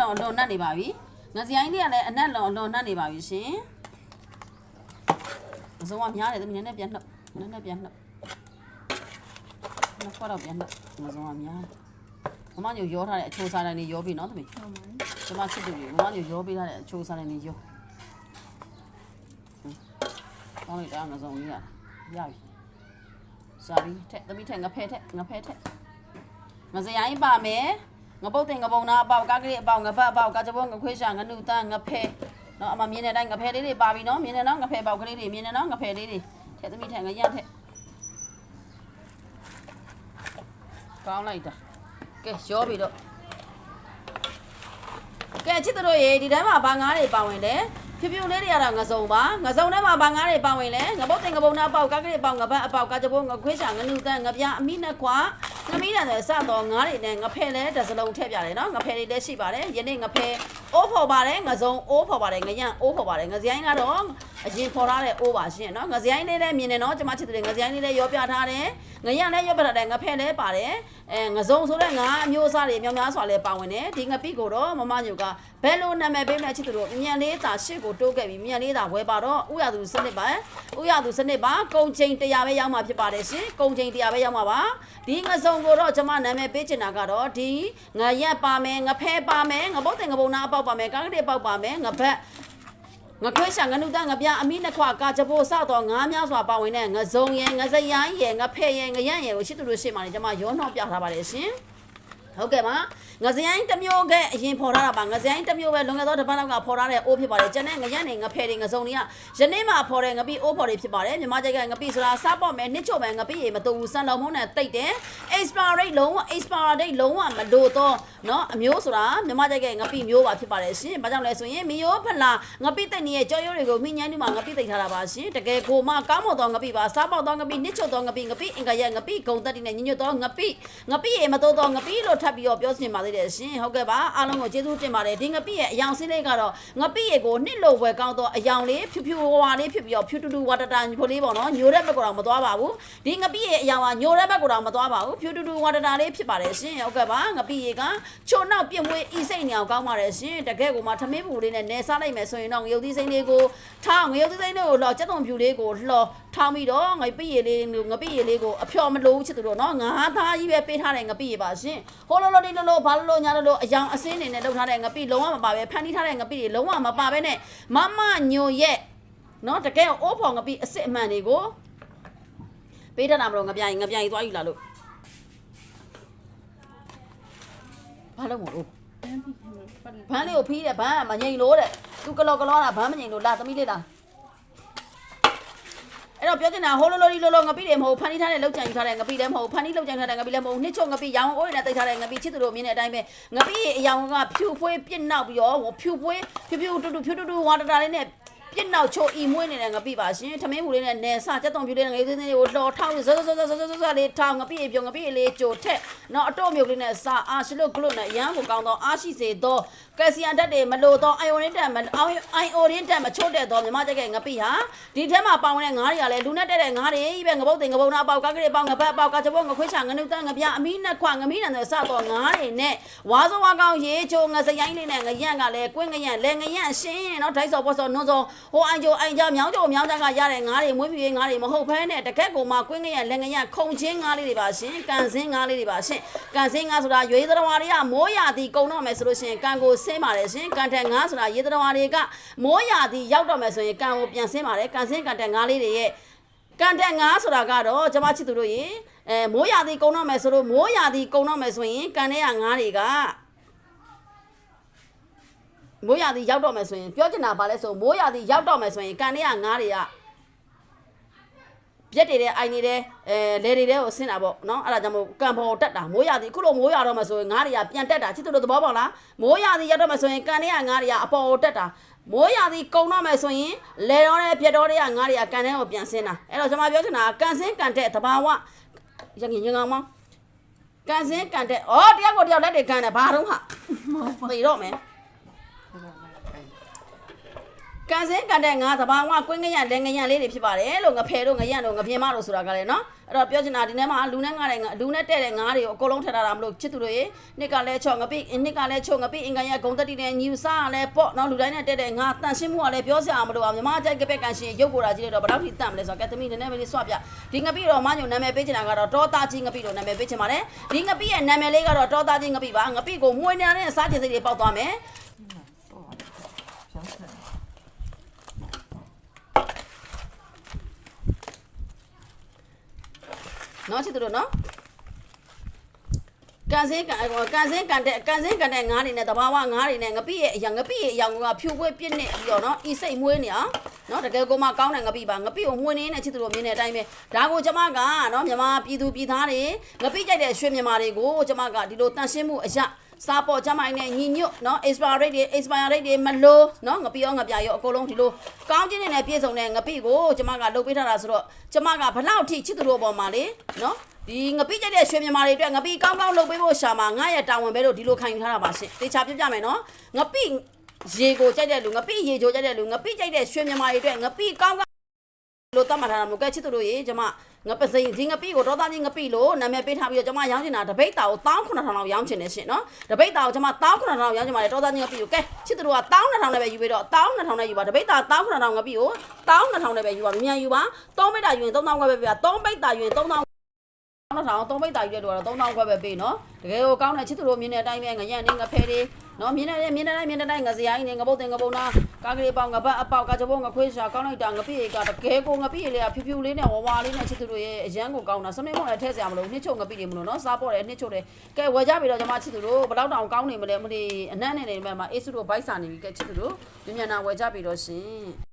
လော်လော်နတ်နေပါပြီငစရိုင်းလေးကလည်းအနက်လော်လော်နတ်နေပါပြီရှင်ငစုံကများတယ်သမီးနည်းနည်းပြန်နှုတ်နည်းနည်းပြန်နှုတ်နောက်ခွက်တော့ပြန်နှုတ်ငစုံကများမမညိုရောထားတဲ့အချိုးစားတိုင်းလေးရောပြီနော်သမီးကျမချစ်တယ်မမညိုရောပေးထားတဲ့အချိုးစားတိုင်းလေးရောကောင်းလိုက်တာငစုံလေးရပြီစားပြီထက်သမီးထက်ငဖဲထက်ငစရိုင်းပါမယ်ငပုတ်တင်ငပုံနာအပေါက်ကားကလေးအပေါက်ငပတ်အပေါက်ကကြပုံငခွေးရှာငနုတန်းငဖဲနော်အမမြင်တဲ့အတိုင်းငဖဲလေးတွေပါပြီနော်မြင်နေနော်ငဖဲပေါက်ကလေးတွေမြင်နေနော်ငဖဲလေးတွေထက်သမီးထက်ငရထက်ကောင်းလိုက်တာကဲရောပြီတော့ကဲချစ်တို့ရေဒီထဲမှာဘာငါးတွေပါဝင်လဲဖြူဖြူလေးတွေကတော့ငစုံပါငစုံထဲမှာဘာငါးတွေပါဝင်လဲငပုတ်တင်ငပုံနာအပေါက်ကားကလေးအပေါက်ငပတ်အပေါက်ကကြပုံငခွေးရှာငနုတန်းငပြအမိနဲ့ခွာငမီးတန်တဲ့စတော့ငါးတွေနဲ့ငဖဲလဲတစ်စလုံးထည့်ပြတယ်နော်ငဖဲတွေလည်းရှိပါတယ်ယနေ့ငဖဲအိုးဖော်ပါတယ်ငစုံအိုးဖော်ပါတယ်ငရံအိုးဖော်ပါတယ်ငစရိုင်းကတော့အရင်ဖော်ထားတဲ့အိုးပါရှင်နော်ငစရိုင်းလေးလည်းမြင်တယ်နော်ကျမချစ်တဲ့ငစရိုင်းလေးလည်းရောပြထားတယ်ငရံလည်းရောပြထားတယ်ငဖဲလည်းပါတယ်ငစုံဆိုတဲ့ငါးအမျိုးအစားတွေများများစွာလည်းပါဝင်တယ်ဒီငပိကိုတော့မမညိုကဘယ်လိုနာမည်ပေးမလဲချစ်တို့မြန်လေးသာရှစ်ကိုတိုးခဲ့ပြီးမြန်လေးသာဝယ်ပါတော့ဥရသူစနစ်ပါဥရသူစနစ်ပါကုံချိန်100ပဲရောက်မှာဖြစ်ပါတယ်ရှင်ကုံချိန်100ပဲရောက်မှာပါဒီငစုံကိုတော့ကျမနာမည်ပေးချင်တာကတော့ဒီငရက်ပါမယ်ငဖဲပါမယ်ငပုတ်တင်ငပုံနာအပေါက်ပါမယ်ကားကလေးပေါက်ပါမယ်ငဘက်ငခွေးရှာငနုတန်းငပြအမိနှစ်ခွကာကြပိုးစောက်တော့ငါးများစွာပါဝင်တဲ့ငစုံရယ်ငစရိုင်းရယ်ငဖဲရယ်ငရံ့ရယ်ကိုရှစ်သူတို့ရှေ့မှာနေကျမရောနှော့ပြထားပါတယ်ရှင်ဟုတ်ကဲ့ပါငစရိုင်းတစ်မျိုးကအရင်ဖော်ထားတာပါငစရိုင်းတစ်မျိုးပဲလွန်ခဲ့သောတစ်ပတ်လောက်ကဖော်ထားတဲ့အိုးဖြစ်ပါတယ်ကျန်တဲ့ငရံ့တွေငဖဲတွေငစုံတွေကယနေ့မှဖော်တဲ့ငပိအိုးဖော်တွေဖြစ်ပါတယ်မြန်မာကျက်ကငပိဆိုတာစားပေါ့မယ်နှစ်ချို့မယ်ငပိရေမတူဘူးစံလုံးမုန်းနဲ့တိတ်တယ် expire date လုံးဝ expire date လုံးဝမလို့တော့เนาะအမျိုးဆိုတာမြန်မာကျက်ကငပိမျိုးပါဖြစ်ပါတယ်ရှင်ဘာကြောင့်လဲဆိုရင်မီယိုဖလာငပိတိတ်နေရဲ့ကြောရိုးတွေကိုမိညမ်းတူမှာငပိတိတ်ထားတာပါရှင်တကယ်ကိုမှကောင်းမွန်သောငပိပါစားပေါ့သောငပိနှစ်ချို့သောငပိအင်္ဂါရဲ့ငပိဂုံတက်တိနဲ့ညညွတ်သောငပိရေမတူသောငပိလို့ထပ်ပြီးတော့ပြောချင်ပါသေးတယ်ရှင်ဟုတ်ကဲ့ပါအားလုံးကိုကျေးဇူးတင်ပါတယ်ဒီငပိရဲ့အယောင်စင်းလေးကတော့ငပိရေကိုနှစ်လို့ဝယ်ကောင်းတော့အယောင်လေးဖြူဖြူဝါလေးဖြစ်ပြီးတော့ဖြူတူတူဝါတတာဖိုလေးပေါ့နော်ညိုတဲ့ဘက်ကတော့မသွားပါဘူးဒီငပိရေအယောင်ကညိုတဲ့ဘက်ကတော့မသွားပါဘူးဖြူတူတူဝါတတာလေးဖြစ်ပါတယ်ရှင်ဟုတ်ကဲ့ပါငပိရေကချိုနောက်ပြင့်မွေးဤစိတ်နေအောင်ကောင်းပါတယ်ရှင်တကယ်ကိုမှထမင်းပူလေးနဲ့နယ်စားလိုက်မယ်ဆိုရင်တော့ငရုတ်သီးစိမ့်လေးကိုထောင်းငရုတ်သီးစိမ့်လေးကိုလှော်စက်သွန်ဖြူလေးကိုလှော်ထောင်းပြီးတော့ငပိရေလေးကိုအဖျော်မလို့ချစ်သူတို့နော်ငါးသားကြီးပဲပေးထားတဲ့ငပိရေပါရှင်ဟိုလိုလိုဒီလိုလိုဘာလိုညာလိုအယောင်အစင်းနေနဲ့လုပ်ထားတဲ့ငပိလုံးဝမပါပဲဖန်တီးထားတဲ့ငပိတွေလုံးဝမပါပဲနဲ့မမညိုရဲ့နော်တကယ်အိုးဖော်ငပိအစ်စ်အမှန်တွေကိုပေးတတ်တာမလို့ငပြိုင်သွားယူလာလို့ဘာလို့မလို့ဘန်းလေးကိုဖီးတယ်ဘန်းကမငိန်လို့တဲ့သူကလောတာဘန်းမငိန်လို့လာသမီးလေးလားအဲ့တော့ပြောချင်တာဟိုလိုလိုငပိတွေမဟုတ်ဖန်တီးထားတဲ့လောက်ကြံယူထားတဲ့ငပိလည်းမဟုတ်ဖန်တီးလောက်ကြံထားတဲ့ငပိလည်းမဟုတ်နှစ်ချို့ငပိရောင်အိုးနဲ့တိတ်ထားတဲ့ငပိချစ်သူတို့မြင်တဲ့အတိုင်းပဲငပိအယောင်ကဖြူဖွေးပြစ်နောက်ပြီးတော့ဖြူတူဝါတတာလေးနဲ့ပြစ်နောက်ချိုအီမွေးနေတဲ့ငပိပါရှင်ထမင်းမူလေးနဲ့နယ်စကြက်သွန်ဖြူလေးနဲ့ငယ်သေးသေးကိုလှော်ထောင်းဇောလေးထောင်းငပိအပြုံငပိလေးကြိုထက်နော်အတော့မြုပ်လေးနဲ့စာအာရှလို့ဂလုတ်နဲ့ရမ်းကိုကောင်းတော့အားရှိစေတော့ကယ်ဆီယမ်ဓာတ်တွေမလို့တော့အိုင်အိုရင်းဓာတ်မချို့တဲ့တော့မြမကျက်ကငပိဟာဒီထဲမှာပေါင်တဲ့ငါးတွေကလည်းလူနဲ့တဲ့တဲ့ငါးတွေကြီးပဲငပုတ်တင်ငပုံနာပေါက်ကားကလေးပေါင်ငပတ်ပေါက်ကကြပုံငခွေးချငနုတန်းငပြအမီးနဲ့ခွငမီးနဲ့စတော့ငါးတွေနဲ့ဝါစောဝါကောင်းရေချိုငစရိုင်းလေးနဲ့ငရံ့ကလည်းကွင်းငရံ့လဲငရံ့ရှင်းနော်ဒိုက်စောပေါ်စောနွန်းစောဟိုအိုင်ကြမြောင်းကြကရတဲ့ငါးတွေမွေးပြင်းငါးတွေမဟုတ်ဘဲနဲ့တကက်ကိုမှကွင်းငရံ့လဲငရံ့ခုံချင်းငါးလေးတွေပါရှင်ကန်စင်းငါးလေးတွေပါရှင်ကန်စင်းငါးဆိုတာရွေးသတော်ဝါတွေကမိုးရာသီကုံတော့မယ်ဆိုလို့ရှင်ကန်ကိုဆင်းပါတယ်ရှင်ကန်တဲ့ငါးဆိုတာရေသတော်ဝါတွေကမိုးရာသီရောက်တော့မယ်ဆိုရင်ကန်ကိုပြန်ဆင်းပါတယ်ကန်စင်းကန်တဲ့ငါးလေးတွေရဲ့ကန်တဲ့ငါးဆိုတာကတော့ကျမချစ်သူတို့ရေမိုးရာသီကုံတော့မယ်ဆိုလို့မိုးရာသီကုံတော့မယ်ဆိုရင်ကန်တဲ့ငါးတွေကမိုးရာသီရောက်တော့မယ်ဆိုရင်ပြောချင်တာပါလဲဆိုမိုးရာသီရောက်တော့မယ်ဆိုရင်ကန်တဲ့ငါးတွေကပြက်တဲ့အိုင်နေတဲ့လေတွေကိုဆင်းတာပေါ့နော်အဲ့ဒါကြောင့်မို့ကံပေါ်တက်တာမိုးရာသီအခုလိုမိုးရတော့မှဆိုရင်ငါးတွေကပြန်တက်တာချစ်သူတို့သဘောပေါက်လားမိုးရာသီရောက်တော့မှဆိုရင်ကန်တဲ့ငါးတွေကအပေါ်တက်တာမိုးရာသီကုံတော့မယ်ဆိုရင်လေတော့တဲ့ပြက်တော့တဲ့ငါးတွေကကန်တဲ့ကိုပြန်ဆင်းတာအဲ့တော့ကျွန်မပြောချင်တာကန်ဆင်းကန်တဲ့သဘာဝရငင်ငောင်းကန်ဆင်းကန်တဲ့တယောက်ကိုတယောက်လက်တွေကန်တယ်ဘာတော့ဟာသိတော့မယ် ကန်စင်းကန်တဲ့ငါတဘာဝကွင်းငရလက်ငရလေးတွေဖြစ်ပါတယ်လို့ငဖယ်တို့ငရတို့ငပြင်းမတို့ဆိုတာကလည်းနော်အဲ့တော့ပြောချင်တာဒီထဲမှာလူနဲ့ငါတဲ့လူနဲ့တဲ့တဲ့ငါတွေကိုအကုန်လုံးထည့်ထားတာမလို့ချစ်သူတို့ရေနှစ်ကလည်းချော့ငပိနှစ်ကလည်းချုံငပိအင်ကန်ရဂုံတက်တီနဲ့ညူစားလည်းပေါ့နော်လူတိုင်းနဲ့တဲ့တဲ့ငါတန်ရှင်းမှုကလည်းပြောစရာမလိုအောင်မြမအကြိုက်ကပက်ကန်ရှင်ရုပ်ကိုယ်တာကြီးတော့ဘယ်တော့ထိတတ်မလဲဆိုတော့ကဲသမီးနည်းနည်းလေးဆွပြဒီငပိတော့မညုံနာမည်ပေးချင်တာကတော့တောသားကြီးငပိတို့နာမည်ပေးချင်ပါတယ်ဒီငပိရဲ့နာမည်လေးကတော့တောသားကြီးငပိပါငပိကိုမွေးနေတဲ့စားချင်စိတ်တွေပေါက်သွားမယ်နော်ချစ်တို့နော်ကန်စင်းကန်တဲ့ငါးတွေနဲ့တဘာဝငါးတွေနဲ့ငပိရဲ့အရာကဖြူပွေးပြစ်နေပြီးတော့နော်ဤစိတ်မွေးနေအောင်နော်တကယ်ကိုမှကောင်းတဲ့ငပိပါငပိကိုမွေးနေတဲ့ချစ်တို့မြင်တဲ့အတိုင်းပဲဒါကိုကျမကနော်မြန်မာပြည်သူပြည်သားတွေငပိကြိုက်တဲ့ရွှေမြန်မာတွေကိုကျမကဒီလိုတန်ရှင်းမှုအရာစားပေါ်ကျမိုင်းနဲ့ညီညွတ်နော် expire rate တွေမလို့နော်ငပိရောငပြရောအကုန်လုံးဒီလိုကောင်းချင်းနဲ့ပြည့်စုံတဲ့ငပိကိုကျမကလုပ်ပေးထားတာဆိုတော့ကျမကဘလောက်ထိချစ်သူတို့ပေါ်မှာလေနော်ဒီငပိကြိုက်တဲ့ရွှေမြန်မာတွေအတွက်ငပိကောင်းကောင်းလုပ်ပေးဖို့ရှာမှာငါရဲ့တာဝန်ပဲလို့ဒီလိုခံယူထားတာပါရှင်တေချာပြပြမယ်နော်ငပိရေကိုကြိုက်တဲ့လူငပိရေချိုကြိုက်တဲ့လူငပိကြိုက်တဲ့ရွှေမြန်မာတွေအတွက်ငပိကောင်းကောင်းလို့တတ်မှတ်ထားတာမို့ကဲချစ်သူတို့ရေကျမငပစိန်ဒီငပိကိုဒေါသကြီးငပိလို့နာမည်ပေးထားပြီးတော့ကျွန်မရောင်းချင်တာတပိတ်တာကို19000လောက်ရောင်းချင်နေရှင်နော်တပိတ်တာကိုကျွန်မ19000လောက်ရောင်းချင်ပါတယ်ဒေါသကြီးငပိကိုကဲချစ်သူတို့က12000နဲ့ပဲယူပြီးတော့12000နဲ့ယူပါတပိတ်တာ19000ငပိကို12000နဲ့ပဲယူပါမြန်ယူပါ3ပိတ်တာယူရင်3000ခွဲပဲပေးပါ3ပိတ်တာယူရင်3000 3ပိတ်တာယူတဲ့တော့3000ခွဲပဲပေးနော်တကယ်ကိုကောင်းတဲ့ချစ်သူတို့မြင်တဲ့အတိုင်းပဲငရက်နေငဖဲတွေနော်မြင်တဲ့ငစရိုင်းနေငပုတ်တင်ငပုတ်နာကာကလေးပေါင်ငပတ်အပေါက်ကကြပိုးငခွေးရှာကောင်းလိုက်တာငပိကတကယ်ကိုငပိလေးကဖြူဖြူလေးနဲ့ဝဝလေးနဲ့ချစ်သူတို့ရဲ့အရန်ကိုကောင်းတာစမင်းမောင်လည်းထည့်စရာမလိုနှစ်ချုံငပိတွေမလို့နော်စားပေါ်တယ်နှစ်ချုံတယ်ကဲဝယ်ကြပြီတော့ကျွန်မချစ်သူတို့ဘလောက်တောင်ကောင်းနေမလဲမသိအနက်နဲ့နေမှာအေးစုတို့ဘိုက်စာနေပြီကဲချစ်သူတို့မြန်နာဝယ်ကြပြီတော့ရှင်